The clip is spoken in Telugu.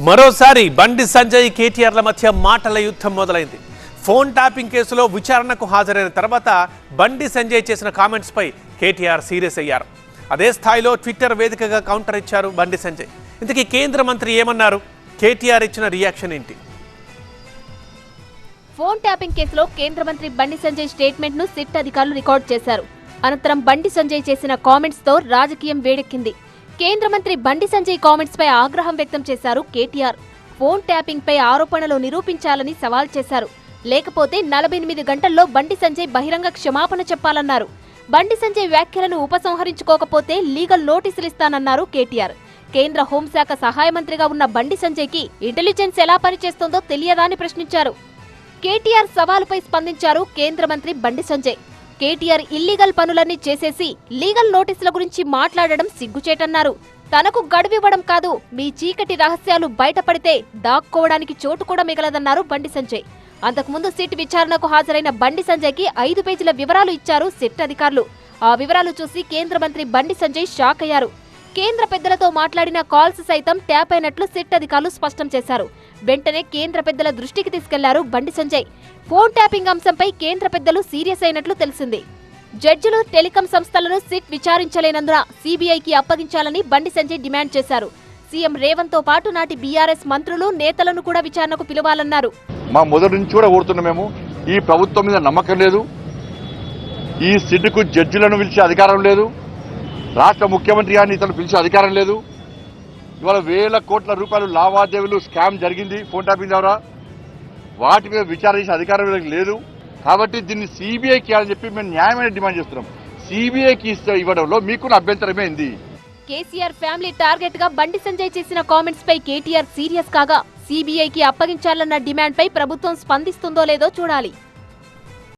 మరోసారి బండి సంజయ్ కేటీఆర్ల మధ్య మాటల యుద్ధం మొదలైంది. ఫోన్ ట్యాపింగ్ కేసులో విచారణకు హాజరైన తర్వాత బండి సంజయ్ చేసిన కామెంట్స్ పై కేటీఆర్ సీరియస్ అయ్యారు. అదే స్థాయిలో ట్విట్టర్ వేదికగా కౌంటర్ ఇచ్చారు బండి సంజయ్. ఇంతకీ కేంద్ర మంత్రి ఏమన్నారు? కేటీఆర్ ఇచ్చిన రియాక్షన్ ఏంటి? ఫోన్ ట్యాపింగ్ కేసులో కేంద్ర మంత్రి బండి సంజయ్ స్టేట్మెంట్ ను సిట్ అధికారులు రికార్డు చేశారు. అనంతరం బండి సంజయ్ చేసిన కామెంట్స్ తో రాజకీయం వేడెక్కింది. కేంద్ర మంత్రి బండి సంజయ్ కామెంట్స్ పై ఆగ్రహం వ్యక్తం చేశారు కేటీఆర్. ఫోన్ ట్యాపింగ్ పై ఆరోపణలు నిరూపించాలని సవాల్ చేశారు. లేకపోతే 48 గంటల్లో బండి సంజయ్ బహిరంగ క్షమాపణ చెప్పాలన్నారు. బండి సంజయ్ వ్యాఖ్యలను ఉపసంహరించుకోకపోతే లీగల్ నోటీసులు ఇస్తానన్నారు కేటీఆర్. కేంద్ర హోంశాఖ సహాయ మంత్రిగా ఉన్న బండి సంజయ్ కి ఇంటెలిజెన్స్ ఎలా పనిచేస్తోందో తెలియదా అని ప్రశ్నించారు. కేటీఆర్ సవాలుపై స్పందించారు కేంద్ర మంత్రి బండి సంజయ్. కేటీఆర్ ఇల్లీగల్ పనులన్నీ చేసేసి లీగల్ నోటీసుల గురించి మాట్లాడడం సిగ్గుచేటన్నారు. తనకు గడువివ్వడం కాదు, మీ చీకటి రహస్యాలు బయటపడితే దాక్కోవడానికి చోటు కూడా మిగలదన్నారు బండి సంజయ్. అంతకుముందు సిట్ విచారణకు హాజరైన బండి సంజయ్ కి 5 పేజీల వివరాలు ఇచ్చారు సిట్ అధికారులు. ఆ వివరాలు చూసి కేంద్ర మంత్రి బండి సంజయ్ షాక్ అయ్యారు. కేంద్ర పెద్దలతో మాట్లాడిన కాల్స్ సైతం ట్యాప్ అయినట్లు సిట్ అధికారులు స్పష్టం చేశారు. వెంటనే కేంద్ర పెద్దల దృష్టికి తీసుకెళ్లారు బండి సంజయ్. ఫోన్ ట్యాపింగ్ అంశంపై కేంద్ర పెద్దలు సీరియస్ అయినట్లు తెలిసింది. జడ్జిలు టెలికాం సంస్థలను సిట్ విచారించలేనందున సీబీఐకి అప్పగించాలని బండి సంజయ్ డిమాండ్ చేశారు. సీఎం రేవంత్ తో పాటు నాటి బీఆర్ఎస్ మంత్రులు, నేతలను కూడా విచారణకు పిలవాలన్నారు. మా మొదటి నుంచి కూడా కోరుతున్నాం, మేము ఈ ప్రభుత్వం మీద నమ్మకం లేదు, ఈ సిట్కు జడ్జిలను పిలిచే అధికారం లేదు, రాష్ట్ర ముఖ్యమంత్రి గారిని ఇతను పిలిచే అధికారం లేదు. ఇవాళ వేల కోట్ల రూపాయలు లావాదేవీలు స్కామ్ జరిగింది ఫోన్ ట్యాపింగ్ ద్వారా, వాటి మీద విచారణ చేసే అధికారం లేదు. కాబట్టి దీన్ని సిబిఐకి అని చెప్పి మేము న్యాయమైన డిమాండ్ చేస్తున్నాం. సిబిఐకి ఇవ్వడంలో మీకున్న అభ్యంతరమేంది? కేసీఆర్ ఫ్యామిలీ టార్గెట్ గా బండి సంజయ్ చేసిన కామెంట్స్ పై కేటీఆర్ సీరియస్ కాగా, సిబిఐకి అప్పగించాలన్న డిమాండ్ పై ప్రభుత్వం స్పందిస్తుందో లేదో చూడాలి.